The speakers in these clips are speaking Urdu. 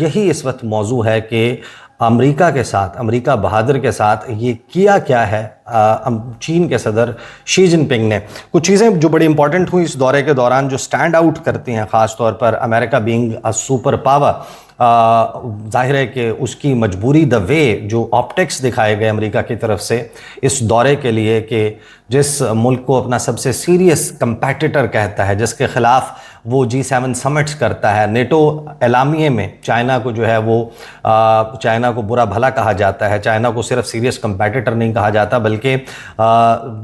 یہی اس وقت موضوع ہے کہ امریکہ کے ساتھ، امریکہ بہادر کے ساتھ یہ کیا ہے چین کے صدر شی جن پنگ نے۔ کچھ چیزیں جو بڑی امپورٹنٹ ہوئی اس دورے کے دوران جو سٹینڈ آؤٹ کرتی ہیں، خاص طور پر امریکہ بینگ اے سپر پاور، ظاہر ہے کہ اس کی مجبوری، دا وے جو آپٹکس دکھائے گئے امریکہ کی طرف سے اس دورے کے لیے کہ جس ملک کو اپنا سب سے سیریس کمپیٹیٹر کہتا ہے، جس کے خلاف وہ G7 سمٹس کرتا ہے، نیٹو اعلامیے میں چائنا کو جو ہے وہ چائنا کو برا بھلا کہا جاتا ہے، چائنا کو صرف سیریس کمپیٹیٹر نہیں کہا جاتا، بلکہ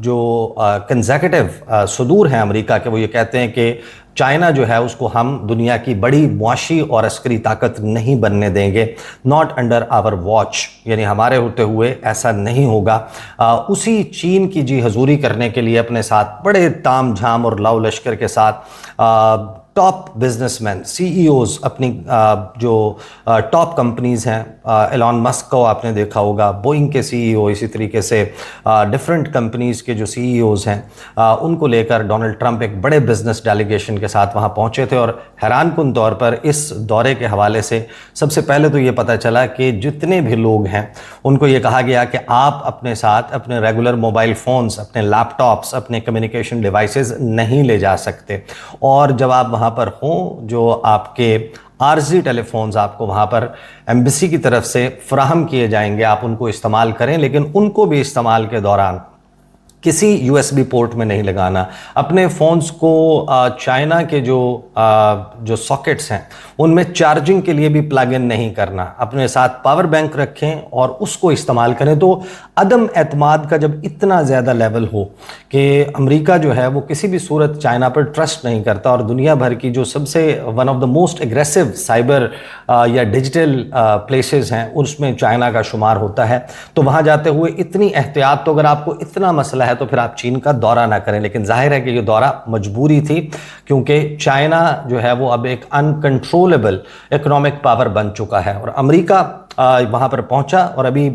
جو کنزیکٹیو صدور ہیں امریکہ کے، وہ یہ کہتے ہیں کہ چائنا جو ہے اس کو ہم دنیا کی بڑی معاشی اور عسکری طاقت نہیں بننے دیں گے، ناٹ انڈر آور واچ، یعنی ہمارے ہوتے ہوئے ایسا نہیں ہوگا۔ اسی چین کی جی حضوری کرنے کے لیے اپنے ساتھ بڑے تام جھام اور لاؤ لشکر کے ساتھ ٹاپ بزنس مین، سی ای اوز، اپنی جو ٹاپ کمپنیز ہیں، ایلون مسک کو آپ نے دیکھا ہوگا، بوئنگ کے سی ای او، اسی طریقے سے ڈیفرنٹ کمپنیز کے جو سی ای اوز ہیں، ان کو لے کر ڈونلڈ ٹرمپ ایک بڑے بزنس ڈیلیگیشن کے ساتھ وہاں پہنچے تھے۔ اور حیران کن طور پر اس دورے کے حوالے سے سب سے پہلے تو یہ پتہ چلا کہ جتنے بھی لوگ ہیں ان کو یہ کہا گیا کہ آپ اپنے ساتھ اپنے ریگولر موبائل فونز، اپنے لیپ ٹاپس، اپنے کمیونیکیشن ڈیوائسز نہیں لے جا سکتے، اور جب آپ وہاں پر ہوں جو آپ کے عارضی ٹیلی فونز آپ کو وہاں پر ایمبیسی کی طرف سے فراہم کیے جائیں گے، آپ ان کو استعمال کریں، لیکن ان کو بھی استعمال کے دوران کسی یو ایس بی پورٹ میں نہیں لگانا، اپنے فونز کو چائنا کے جو ساکٹس ہیں ان میں چارجنگ کے لیے بھی پلگ ان نہیں کرنا، اپنے ساتھ پاور بینک رکھیں اور اس کو استعمال کریں۔ تو عدم اعتماد کا جب اتنا زیادہ لیول ہو کہ امریکہ جو ہے وہ کسی بھی صورت چائنا پر ٹرسٹ نہیں کرتا، اور دنیا بھر کی جو سب سے one of the most aggressive cyber یا ڈیجیٹل پلیسز ہیں اس میں چائنا کا شمار ہوتا ہے، تو وہاں جاتے ہوئے اتنی احتیاط، تو اگر آپ کو اتنا مسئلہ ہے تو پھر آپ چین کا دورہ نہ کریں، لیکن ظاہر ہے کہ یہ دورہ مجبوری تھی، کیونکہ چائنا جو ہے وہ اب ایک انکنٹرولبل اکنامک پاور بن چکا ہے، اور امریکہ وہاں پر پہنچا۔ اور ابھی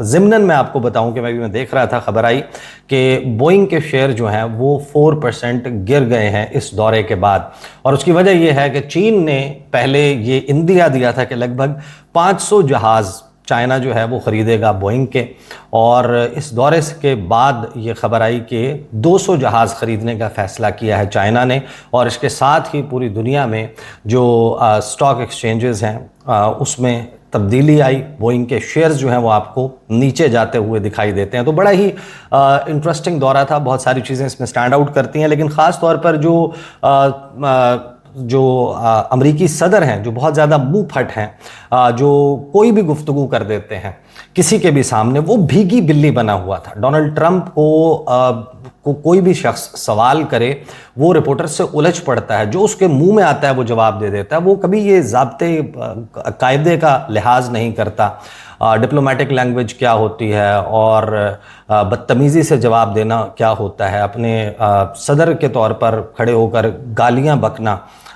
ضمناً میں آپ کو بتاؤں کہ میں دیکھ رہا تھا، خبر آئی کہ بوئنگ کے شیئر جو ہیں وہ 4% گر گئے ہیں اس دورے کے بعد، اور اس کی وجہ یہ ہے کہ چین نے پہلے یہ اندیا دیا تھا کہ لگ بھگ 500 جہاز چائنا جو ہے وہ خریدے گا بوئنگ کے، اور اس دورے کے بعد یہ خبر آئی کہ 200 جہاز خریدنے کا فیصلہ کیا ہے چائنا نے، اور اس کے ساتھ ہی پوری دنیا میں جو سٹاک ایکسچینجز ہیں اس میں تبدیلی آئی، بوئنگ کے شیئرز جو ہیں وہ آپ کو نیچے جاتے ہوئے دکھائی دیتے ہیں۔ تو بڑا ہی انٹرسٹنگ دورہ تھا، بہت ساری چیزیں اس میں سٹینڈ آؤٹ کرتی ہیں، لیکن خاص طور پر جو امریکی صدر ہیں جو بہت زیادہ منہ پھٹ ہیں، جو کوئی بھی گفتگو کر دیتے ہیں کسی کے بھی سامنے، وہ بھیگی بلی بنا ہوا تھا۔ ڈونلڈ ٹرمپ کو کوئی بھی شخص سوال کرے وہ رپورٹر سے الجھ پڑتا ہے، جو اس کے منہ میں آتا ہے وہ جواب دے دیتا ہے، وہ کبھی یہ ضابطے قاعدے کا لحاظ نہیں کرتا، ڈپلومیٹک لینگویج کیا ہوتی ہے اور بدتمیزی سے جواب دینا کیا ہوتا ہے، اپنے صدر کے طور پر کھڑے ہو کر گالیاں بکنا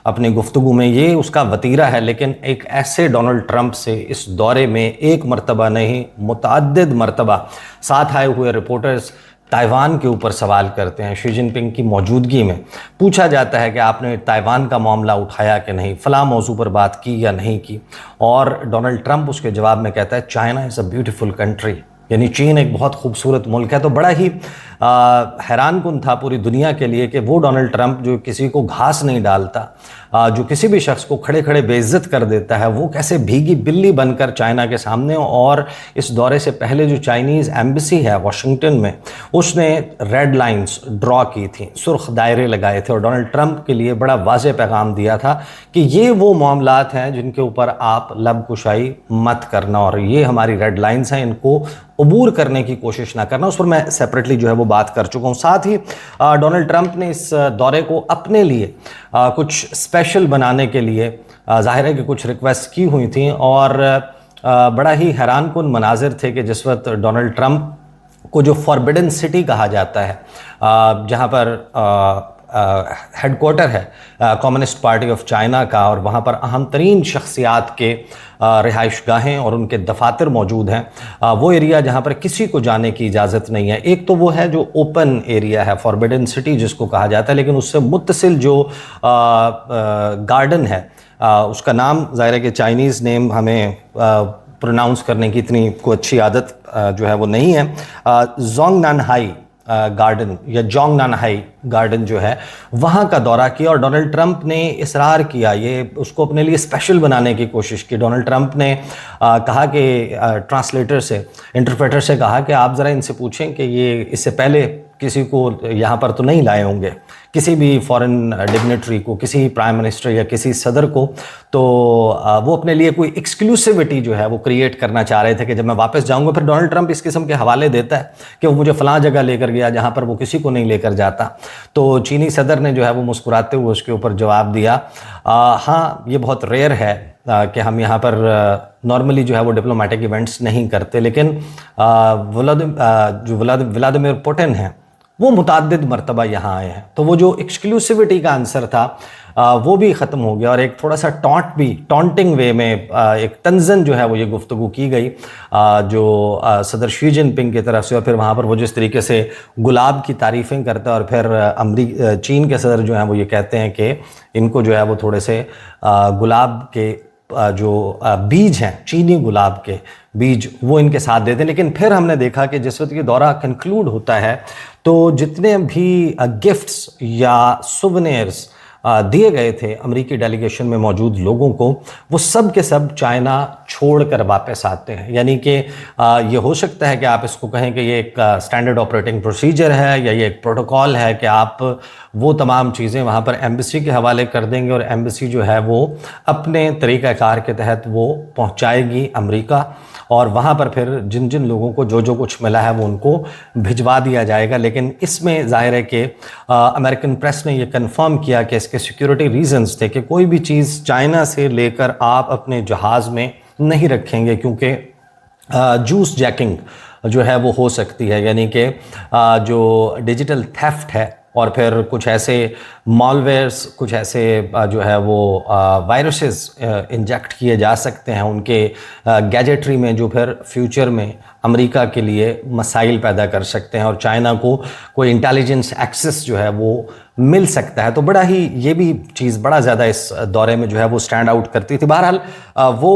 اپنی گفتگو میں، یہ اس کا وتیرہ ہے۔ لیکن ایک ایسے ڈونلڈ ٹرمپ سے اس دورے میں ایک مرتبہ نہیں متعدد مرتبہ ساتھ آئے ہوئے رپورٹرز تائیوان کے اوپر سوال کرتے ہیں، شی جن پنگ کی موجودگی میں پوچھا جاتا ہے کہ آپ نے تائیوان کا معاملہ اٹھایا کہ نہیں، فلاں موضوع پر بات کی یا نہیں کی، اور ڈونلڈ ٹرمپ اس کے جواب میں کہتا ہے China is a beautiful country, یعنی چین ایک بہت خوبصورت ملک ہے۔ تو بڑا ہی حیران کن تھا پوری دنیا کے لیے کہ وہ ڈونلڈ ٹرمپ جو کسی کو گھاس نہیں ڈالتا، جو کسی بھی شخص کو کھڑے کھڑے بے عزت کر دیتا ہے، وہ کیسے بھیگی بلی بن کر چائنا کے سامنے۔ اور اس دورے سے پہلے جو چائنیز ایمبیسی ہے واشنگٹن میں، اس نے ریڈ لائنز ڈرا کی تھیں، سرخ دائرے لگائے تھے، اور ڈونلڈ ٹرمپ کے لیے بڑا واضح پیغام دیا تھا کہ یہ وہ معاملات ہیں جن کے اوپر آپ لب کشائی مت کرنا، اور یہ ہماری ریڈ لائنز ہیں، ان کو عبور کرنے کی کوشش نہ کرنا۔ اس پر میں سیپریٹلی جو ہے وہ بات کر چکا ہوں۔ ساتھ ہی ڈونلڈ ٹرمپ نے اس دورے کو اپنے لیے کچھ اسپیشل بنانے کے لیے ظاہر ہے کہ کچھ ریکویسٹ کی ہوئی تھیں، اور بڑا ہی حیران کن مناظر تھے کہ جس وقت ڈونلڈ ٹرمپ کو جو فاربیڈن سٹی کہا جاتا ہے، جہاں پر ہیڈ کوارٹر ہے کمیونسٹ پارٹی آف چائنا کا، اور وہاں پر اہم ترین شخصیات کے رہائش گاہیں اور ان کے دفاتر موجود ہیں، وہ ایریا جہاں پر کسی کو جانے کی اجازت نہیں ہے۔ ایک تو وہ ہے جو اوپن ایریا ہے، فاربیڈن سٹی جس کو کہا جاتا ہے، لیکن اس سے متصل جو گارڈن ہے اس کا نام ظاہر ہے کہ چائنیز نیم ہمیں پروناؤنس کرنے کی اتنی کوئی اچھی عادت جو ہے وہ نہیں ہے. زونگ نان ہائی گارڈن یا جونگ نان ہائی گارڈن جو ہے وہاں کا دورہ کیا اور ڈونلڈ ٹرمپ نے اصرار کیا, یہ اس کو اپنے لیے اسپیشل بنانے کی کوشش کی. ڈونلڈ ٹرمپ نے کہا کہ ٹرانسلیٹر سے, انٹرپریٹر سے کہا کہ آپ ذرا ان سے پوچھیں کہ یہ اس سے پہلے کسی کو یہاں پر تو نہیں لائے ہوں گے, کسی بھی فورن ڈگنیٹری کو, کسی پرائم منسٹر یا کسی صدر کو, تو وہ اپنے لیے کوئی ایکسکلوسیوٹی جو ہے وہ کریٹ کرنا چاہ رہے تھے کہ جب میں واپس جاؤں گا. پھر ڈونلڈ ٹرمپ اس قسم کے حوالے دیتا ہے کہ وہ مجھے فلاں جگہ لے کر گیا جہاں پر وہ کسی کو نہیں لے کر جاتا. تو چینی صدر نے جو ہے وہ مسکراتے ہوئے اس کے اوپر جواب دیا, ہاں یہ بہت ریئر ہے کہ ہم یہاں پر نارملی جو ہے وہ ڈپلومیٹک ایونٹس نہیں کرتے, لیکن جو ولادیمیر پوٹن ہیں وہ متعدد مرتبہ یہاں آئے ہیں. تو وہ جو ایکسکلوسیوٹی کا آنسر تھا وہ بھی ختم ہو گیا, اور ایک تھوڑا سا ٹونٹنگ وے میں ایک طنزاً جو ہے وہ یہ گفتگو کی گئی جو صدر شی جن پنگ کی طرف سے. اور پھر وہاں پر وہ جس طریقے سے گلاب کی تعریفیں کرتا ہے, اور پھر چین کے صدر جو ہیں وہ یہ کہتے ہیں کہ ان کو جو ہے وہ تھوڑے سے گلاب کے جو بیج ہیں, چینی گلاب کے بیج, وہ ان کے ساتھ دیتے ہیں. لیکن پھر ہم نے دیکھا کہ جس وقت یہ دورہ کنکلوڈ ہوتا ہے تو جتنے بھی گفٹس یا سوونیئرز دیے گئے تھے امریکی ڈیلیگیشن میں موجود لوگوں کو, وہ سب کے سب چائنا چھوڑ کر واپس آتے ہیں. یعنی کہ یہ ہو سکتا ہے کہ آپ اس کو کہیں کہ یہ ایک سٹینڈرڈ آپریٹنگ پروسیجر ہے یا یہ ایک پروٹوکول ہے کہ آپ وہ تمام چیزیں وہاں پر ایمبیسی کے حوالے کر دیں گے, اور ایمبیسی جو ہے وہ اپنے طریقہ کار کے تحت وہ پہنچائے گی امریکہ, اور وہاں پر پھر جن جن لوگوں کو جو کچھ ملا ہے وہ ان کو بھجوا دیا جائے گا. لیکن اس میں ظاہر ہے کہ امریکن پریس نے یہ کنفرم کیا کہ اس کے سیکیورٹی ریزنز تھے کہ کوئی بھی چیز چائنا سے لے کر آپ اپنے جہاز میں نہیں رکھیں گے, کیونکہ جوس جیکنگ جو ہے وہ ہو سکتی ہے. یعنی کہ جو ڈیجیٹل تھیفٹ ہے, اور پھر کچھ ایسے مالویئرز, کچھ ایسے جو ہے وہ وائرسز انجیکٹ کیے جا سکتے ہیں ان کے گیجٹری میں, جو پھر فیوچر میں امریکہ کے لیے مسائل پیدا کر سکتے ہیں, اور چائنا کو کوئی انٹیلیجنس ایکسس جو ہے وہ مل سکتا ہے. تو بڑا ہی یہ بھی چیز بڑا زیادہ اس دورے میں جو ہے وہ سٹینڈ آؤٹ کرتی تھی. بہرحال وہ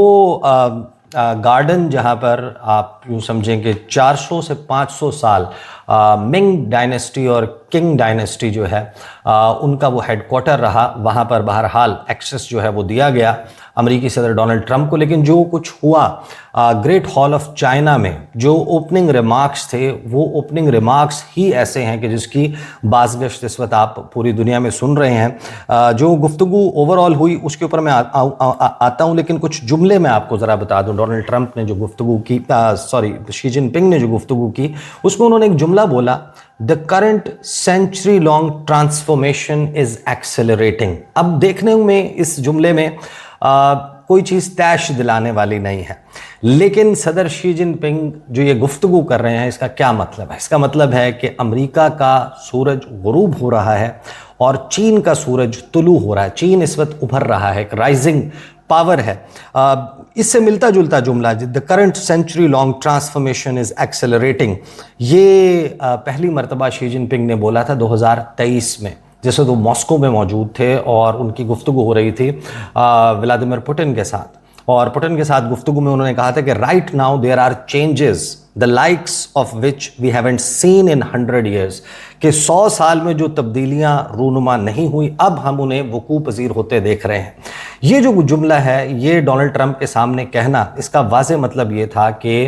گارڈن جہاں پر آپ یوں سمجھیں کہ 400 سے 500 سال منگ ڈائنیسٹی اور کنگ ڈائنیسٹی جو ہے ان کا وہ ہیڈ کوارٹر رہا, وہاں پر بہرحال ایکسس جو ہے وہ دیا گیا امریکی صدر ڈونلڈ ٹرمپ کو. لیکن جو کچھ ہوا گریٹ ہال آف چائنا میں, جو اوپننگ ریمارکس تھے, وہ اوپننگ ریمارکس ہی ایسے ہیں کہ جس کی بازگشت اس وقت آپ پوری دنیا میں سن رہے ہیں. جو گفتگو اوور آل ہوئی اس کے اوپر میں آتا ہوں, لیکن کچھ جملے میں آپ کو ذرا بتا دوں. ڈونلڈ ٹرمپ نے جو گفتگو کی, شی جن پنگ نے جو گفتگو کی, اس میں انہوں نے ایک جملہ بولا, The current century-long transformation is accelerating. اب دیکھنے میں اس جملے میں کوئی چیز تیش دلانے والی نہیں ہے, لیکن صدر شی جن پنگ جو یہ گفتگو کر رہے ہیں اس کا کیا مطلب ہے؟ اس کا مطلب ہے کہ امریکہ کا سورج غروب ہو رہا ہے اور چین کا سورج طلوع ہو رہا ہے. چین اس وقت ابھر رہا ہے, ایک رائزنگ پاور ہے. اس سے ملتا جلتا جملہ The current century long transformation is accelerating, یہ پہلی مرتبہ شی جن پنگ نے بولا تھا 2023 میں, جیسے وہ ماسکو میں موجود تھے اور ان کی گفتگو ہو رہی تھی ولادیمیر پوٹن کے ساتھ. اور پوٹن کے ساتھ گفتگو میں انہوں نے کہا تھا کہ right now there are changes the likes of which we haven't seen in 100 years, کہ 100 سال میں جو تبدیلیاں رونما نہیں ہوئی اب ہم انہیں وقوع پذیر ہوتے دیکھ رہے ہیں. یہ جو جملہ ہے یہ ڈونلڈ ٹرمپ کے سامنے کہنا, اس کا واضح مطلب یہ تھا کہ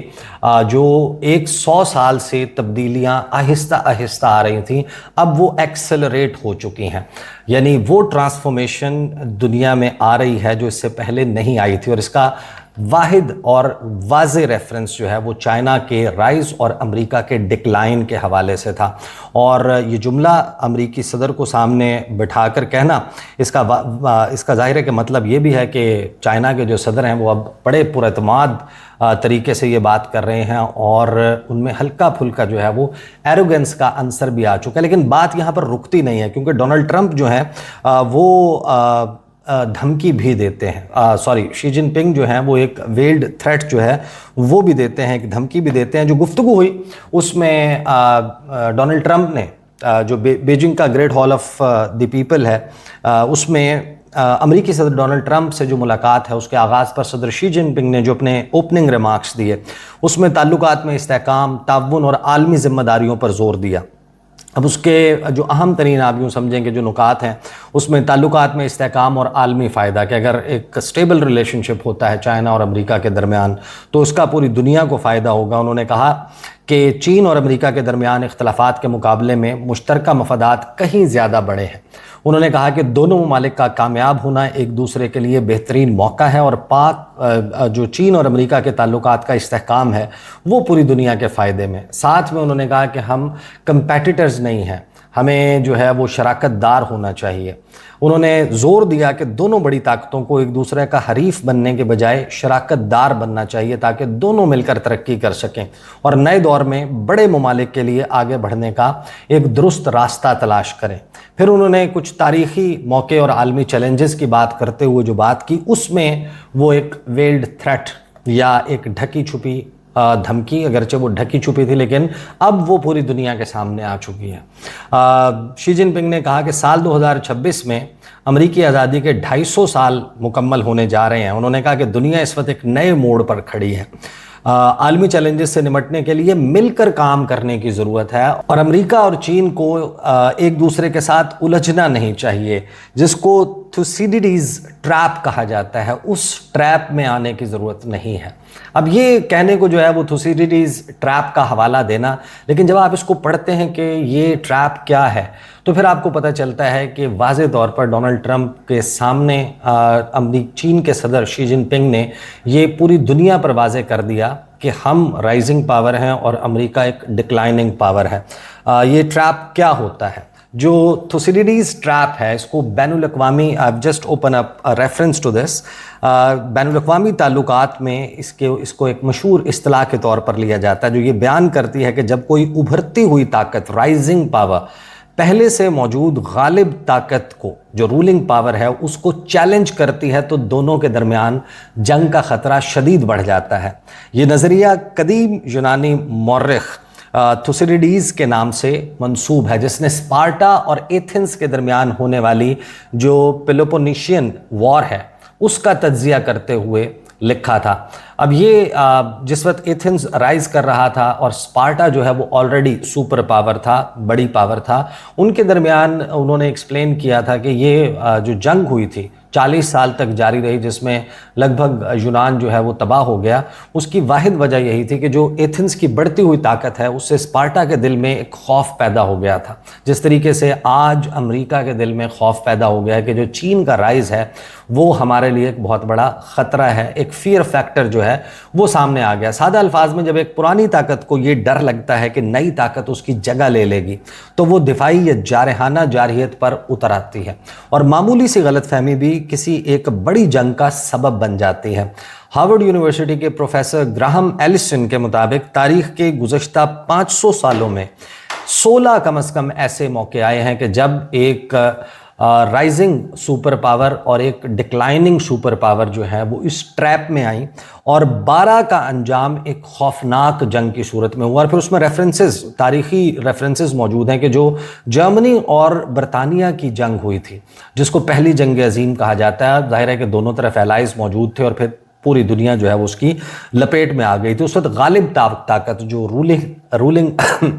جو 100 سال سے تبدیلیاں آہستہ آہستہ آ رہی تھیں اب وہ ایکسلریٹ ہو چکی ہیں. یعنی وہ ٹرانسفارمیشن دنیا میں آ رہی ہے جو اس سے پہلے نہیں آئی تھی, اور اس کا واحد اور واضح ریفرنس جو ہے وہ چائنا کے رائز اور امریکہ کے ڈکلائن کے حوالے سے تھا. اور یہ جملہ امریکی صدر کو سامنے بٹھا کر کہنا, اس کا ظاہر ہے کہ مطلب یہ بھی ہے کہ چائنا کے جو صدر ہیں وہ اب بڑے پراعتماد طریقے سے یہ بات کر رہے ہیں, اور ان میں ہلکا پھلکا جو ہے وہ ایروگنس کا عنصر بھی آ چکا ہے. لیکن بات یہاں پر رکتی نہیں ہے, کیونکہ ڈونلڈ ٹرمپ جو ہے وہ دھمکی بھی دیتے ہیں, شی جن پنگ جو ہیں وہ ایک ویلڈ تھریٹ جو ہے وہ بھی دیتے ہیں, ایک دھمکی بھی دیتے ہیں. جو گفتگو ہوئی اس میں ڈونلڈ ٹرمپ نے جو بیجنگ کا great hall of the people ہے اس میں امریکی صدر ڈونلڈ ٹرمپ سے جو ملاقات ہے اس کے آغاز پر صدر شی جن پنگ نے جو اپنے اوپننگ ریمارکس دیے اس میں تعلقات میں استحکام، تعاون اور عالمی ذمہ داریوں پر زور دیا۔ اب اس کے جو اہم ترین آپ یوں سمجھیں کہ جو نکات ہیں اس میں تعلقات میں استحکام اور عالمی فائدہ، کہ اگر ایک سٹیبل ریلیشن شپ ہوتا ہے چائنا اور امریکہ کے درمیان تو اس کا پوری دنیا کو فائدہ ہوگا۔ انہوں نے کہا کہ چین اور امریکہ کے درمیان اختلافات کے مقابلے میں مشترکہ مفادات کہیں زیادہ بڑے ہیں۔ انہوں نے کہا کہ دونوں ممالک کا کامیاب ہونا ایک دوسرے کے لیے بہترین موقع ہے، اور جو چین اور امریکہ کے تعلقات کا استحکام ہے وہ پوری دنیا کے فائدے میں۔ ساتھ میں انہوں نے کہا کہ ہم کمپیٹیٹرز نہیں ہیں، ہمیں جو ہے وہ شراکت دار ہونا چاہیے۔ انہوں نے زور دیا کہ دونوں بڑی طاقتوں کو ایک دوسرے کا حریف بننے کے بجائے شراکت دار بننا چاہیے تاکہ دونوں مل کر ترقی کر سکیں اور نئے دور میں بڑے ممالک کے لیے آگے بڑھنے کا ایک درست راستہ تلاش کریں۔ پھر انہوں نے کچھ تاریخی موقع اور عالمی چیلنجز کی بات کرتے ہوئے جو بات کی اس میں وہ ایک ویلڈ تھریٹ یا ایک ڈھکی چھپی دھمکی، اگرچہ وہ ڈھکی چھپی تھی لیکن اب وہ پوری دنیا کے سامنے آ چکی ہے۔ شی جن پنگ نے کہا کہ سال 2026 میں امریکی آزادی کے 250 سال مکمل ہونے جا رہے ہیں۔ انہوں نے کہا کہ دنیا اس وقت ایک نئے موڑ پر کھڑی ہے، عالمی چیلنجز سے نمٹنے کے لیے مل کر کام کرنے کی ضرورت ہے، اور امریکہ اور چین کو ایک دوسرے کے ساتھ الجھنا نہیں چاہیے، جس کو تھوسیڈیڈیز ٹریپ کہا جاتا ہے، اس ٹریپ میں آنے کی ضرورت نہیں ہے۔ اب یہ کہنے کو جو ہے وہ تھوسیڈیڈیز ٹریپ کا حوالہ دینا، لیکن جب آپ اس کو پڑھتے ہیں کہ یہ ٹریپ کیا ہے تو پھر آپ کو پتہ چلتا ہے کہ واضح طور پر ڈونلڈ ٹرمپ کے سامنے چین کے صدر شی جن پنگ نے یہ پوری دنیا پر واضح کر دیا کہ ہم رائزنگ پاور ہیں اور امریکہ ایک ڈکلائننگ پاور ہے۔ یہ ٹریپ کیا ہوتا ہے؟ جو تھوسیڈیڈیز ٹریپ ہے اس کو بین الاقوامی just open up reference to this, بین الاقوامی تعلقات میں اس کو ایک مشہور اصطلاح کے طور پر لیا جاتا ہے جو یہ بیان کرتی ہے کہ جب کوئی ابھرتی ہوئی طاقت، رائزنگ پاور، پہلے سے موجود غالب طاقت کو جو رولنگ پاور ہے اس کو چیلنج کرتی ہے تو دونوں کے درمیان جنگ کا خطرہ شدید بڑھ جاتا ہے۔ یہ نظریہ قدیم یونانی مورخ تھوسیڈیڈیز کے نام سے منسوب ہے، جس نے اسپارٹا اور ایتھنز کے درمیان ہونے والی جو پیلوپونیشین وار ہے اس کا تجزیہ کرتے ہوئے لکھا تھا۔ اب یہ جس وقت ایتھنز رائز کر رہا تھا اور اسپارٹا جو ہے وہ آلریڈی سپر پاور تھا، بڑی پاور تھا، ان کے درمیان انہوں نے ایکسپلین کیا تھا کہ یہ جو جنگ ہوئی تھی 40 سال تک جاری رہی، جس میں لگ بھگ یونان جو ہے وہ تباہ ہو گیا، اس کی واحد وجہ یہی تھی کہ جو ایتھنز کی بڑھتی ہوئی طاقت ہے اس سے اسپارٹا کے دل میں ایک خوف پیدا ہو گیا تھا، جس طریقے سے آج امریکہ کے دل میں خوف پیدا ہو گیا ہے کہ جو چین کا رائز ہے وہ ہمارے لیے ایک بہت بڑا خطرہ ہے، ایک فیئر فیکٹر جو ہے وہ سامنے آ گیا۔ سادہ الفاظ میں جب ایک پرانی طاقت کو یہ ڈر لگتا ہے کہ نئی طاقت اس کی جگہ لے لے گی تو وہ دفاعی یا جارحانہ جارحیت پر اتر آتی ہے، اور معمولی سی غلط فہمی بھی کسی ایک بڑی جنگ کا سبب بن جاتی ہے۔ ہارورڈ یونیورسٹی کے پروفیسر گراہم ایلسن کے مطابق تاریخ کے گزشتہ 500 سالوں میں 16 کم از کم ایسے موقع آئے ہیں کہ جب ایک رائزنگ سپر پاور اور ایک ڈکلائننگ سپر پاور جو ہے وہ اس ٹریپ میں آئیں، اور 12 کا انجام ایک خوفناک جنگ کی صورت میں ہوا۔ اور پھر اس میں تاریخی ریفرنسز موجود ہیں کہ جو جرمنی اور برطانیہ کی جنگ ہوئی تھی، جس کو پہلی جنگ عظیم کہا جاتا ہے، ظاہر ہے کہ دونوں طرف الائز موجود تھے اور پھر پوری دنیا جو ہے وہ اس کی لپیٹ میں آ گئی تھی۔ اس وقت غالب طاقت جو رولنگ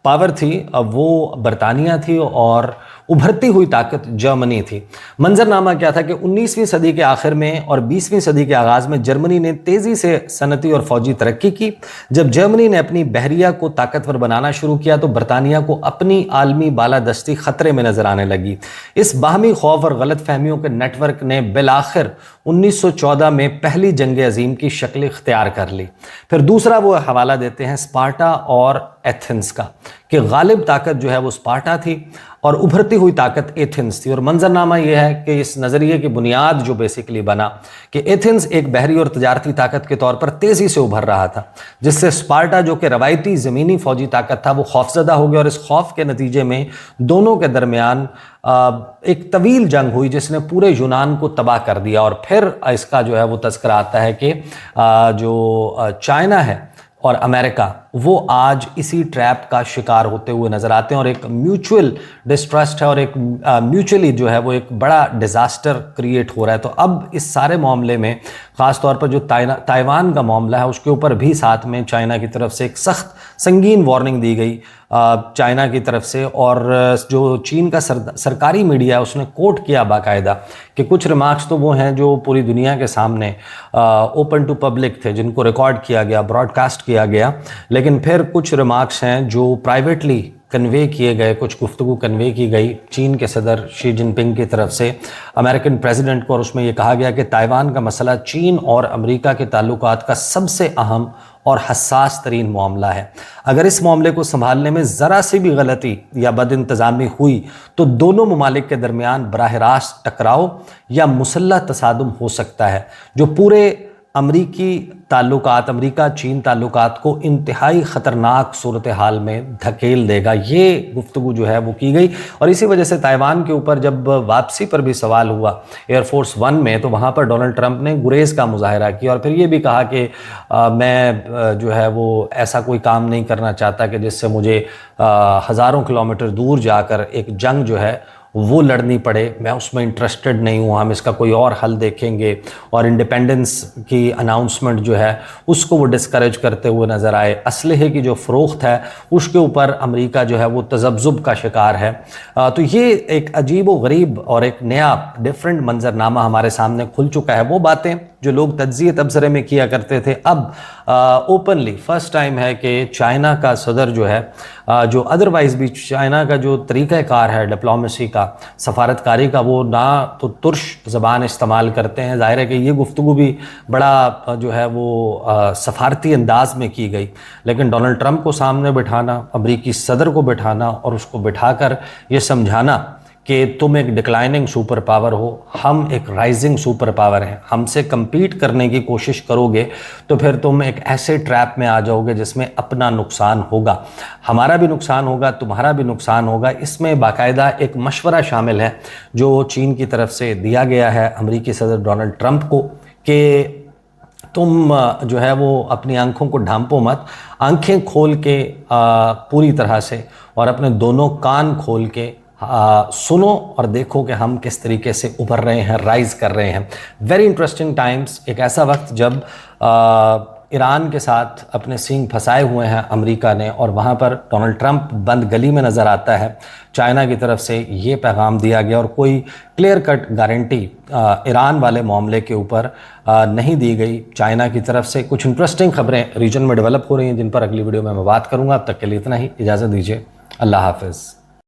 پاور تھی وہ برطانیہ تھی اور ابھرتی ہوئی طاقت جرمنی تھی۔ منظرنامہ کیا تھا کہ 19ویں صدی کے آخر میں اور 20ویں صدی کے آغاز میں جرمنی نے تیزی سے صنعتی اور فوجی ترقی کی۔ جب جرمنی نے اپنی بحریہ کو طاقتور بنانا شروع کیا تو برطانیہ کو اپنی عالمی بالادستی خطرے میں نظر آنے لگی۔ اس باہمی خوف اور غلط فہمیوں کے نیٹ ورک نے بالآخر 1914 میں پہلی جنگ عظیم کی شکل اختیار کر لی۔ پھر دوسرا وہ حوالہ دیتے ہیں اسپارٹا اور ایتھنز کا، کہ غالب طاقت جو ہے وہ اسپارٹا تھی اور ابھرتی ہوئی طاقت ایتھنز تھی۔ اور منظرنامہ یہ ہے کہ اس نظریے کی بنیاد جو بیسیکلی بنا کہ ایتھنز ایک بحری اور تجارتی طاقت کے طور پر تیزی سے ابھر رہا تھا، جس سے اسپارٹا جو کہ روایتی زمینی فوجی طاقت تھا وہ خوفزدہ ہو گیا، اور اس خوف کے نتیجے میں دونوں کے درمیان ایک طویل جنگ ہوئی جس نے پورے یونان کو تباہ کر دیا۔ اور پھر اس کا جو ہے وہ تذکرہ آتا ہے کہ جو چائنا ہے، اور امریکہ وہ آج اسی ٹریپ کا شکار ہوتے ہوئے نظر آتے ہیں، اور ایک میوچول ڈسٹرسٹ ہے اور ایک میوچولی جو ہے وہ ایک بڑا ڈیزاسٹر کریٹ ہو رہا ہے۔ تو اب اس سارے معاملے میں خاص طور پر جو تائیوان کا معاملہ ہے اس کے اوپر بھی ساتھ میں چائنا کی طرف سے ایک سخت سنگین وارننگ دی گئی چائنا کی طرف سے، اور جو چین کا سرکاری میڈیا ہے اس نے کوٹ کیا باقاعدہ کہ کچھ ریمارکس تو وہ ہیں جو پوری دنیا کے سامنے اوپن ٹو پبلک تھے، جن کو ریکارڈ کیا گیا، براڈ کاسٹ کیا گیا، لیکن پھر کچھ ریمارکس ہیں جو پرائیویٹلی کنوے کیے گئے، کچھ گفتگو کنوے کی گئی چین کے صدر شی جن پنگ کی طرف سے امریکن پریزیڈنٹ کو، اور اس میں یہ کہا گیا کہ تائیوان کا مسئلہ چین اور امریکہ کے تعلقات کا سب سے اہم اور حساس ترین معاملہ ہے۔ اگر اس معاملے کو سنبھالنے میں ذرا سی بھی غلطی یا بد انتظامی ہوئی تو دونوں ممالک کے درمیان براہ راست ٹکراؤ یا مسلح تصادم ہو سکتا ہے، جو پورے امریکی تعلقات، امریکہ چین تعلقات کو انتہائی خطرناک صورتحال میں دھکیل دے گا۔ یہ گفتگو جو ہے وہ کی گئی، اور اسی وجہ سے تائیوان کے اوپر جب واپسی پر بھی سوال ہوا ایئر فورس ون میں، تو وہاں پر ڈونلڈ ٹرمپ نے گریز کا مظاہرہ کیا، اور پھر یہ بھی کہا کہ میں جو ہے وہ ایسا کوئی کام نہیں کرنا چاہتا کہ جس سے مجھے ہزاروں کلومیٹر دور جا کر ایک جنگ جو ہے وہ لڑنی پڑے، میں اس میں انٹرسٹڈ نہیں ہوں، ہم اس کا کوئی اور حل دیکھیں گے، اور انڈیپینڈنس کی اناؤنسمنٹ جو ہے اس کو وہ ڈسکریج کرتے ہوئے نظر آئے۔ اسلحے کی جو فروخت ہے اس کے اوپر امریکہ جو ہے وہ تذبذب کا شکار ہے۔ تو یہ ایک عجیب و غریب اور ایک نیا ڈیفرنٹ منظرنامہ ہمارے سامنے کھل چکا ہے۔ وہ باتیں جو لوگ تجزیے تبصرے میں کیا کرتے تھے، اب اوپنلی فرسٹ ٹائم ہے کہ چائنا کا صدر جو ہے، جو ادروائز بھی چائنا کا جو طریقہ کار ہے ڈپلومیسی کا، سفارتکاری کا، وہ نہ تو ترش زبان استعمال کرتے ہیں، ظاہر ہے کہ یہ گفتگو بھی بڑا جو ہے وہ سفارتی انداز میں کی گئی، لیکن ڈونلڈ ٹرمپ کو سامنے بٹھانا، امریکی صدر کو بٹھانا اور اس کو بٹھا کر یہ سمجھانا کہ تم ایک ڈکلائننگ سپر پاور ہو، ہم ایک رائزنگ سپر پاور ہیں، ہم سے کمپیٹ کرنے کی کوشش کرو گے تو پھر تم ایک ایسے ٹریپ میں آ جاؤ گے جس میں اپنا نقصان ہوگا، ہمارا بھی نقصان ہوگا، تمہارا بھی نقصان ہوگا۔ اس میں باقاعدہ ایک مشورہ شامل ہے جو چین کی طرف سے دیا گیا ہے امریکی صدر ڈونلڈ ٹرمپ کو کہ تم جو ہے وہ اپنی آنکھوں کو ڈھانپو مت، آنکھیں کھول کے پوری طرح سے اور اپنے دونوں کان کھول کے سنو اور دیکھو کہ ہم کس طریقے سے ابھر رہے ہیں، رائز کر رہے ہیں۔ ویری انٹرسٹنگ ٹائمز، ایک ایسا وقت جب ایران کے ساتھ اپنے سینگ پھنسائے ہوئے ہیں امریکہ نے، اور وہاں پر ڈونلڈ ٹرمپ بند گلی میں نظر آتا ہے۔ چائنا کی طرف سے یہ پیغام دیا گیا اور کوئی کلیئر کٹ گارنٹی ایران والے معاملے کے اوپر نہیں دی گئی چائنا کی طرف سے۔ کچھ انٹرسٹنگ خبریں ریجن میں ڈیولپ ہو رہی ہیں جن پر اگلی ویڈیو میں بات کروں گا۔ اب تک کے لیے اتنا ہی، اجازت دیجیے، اللہ حافظ۔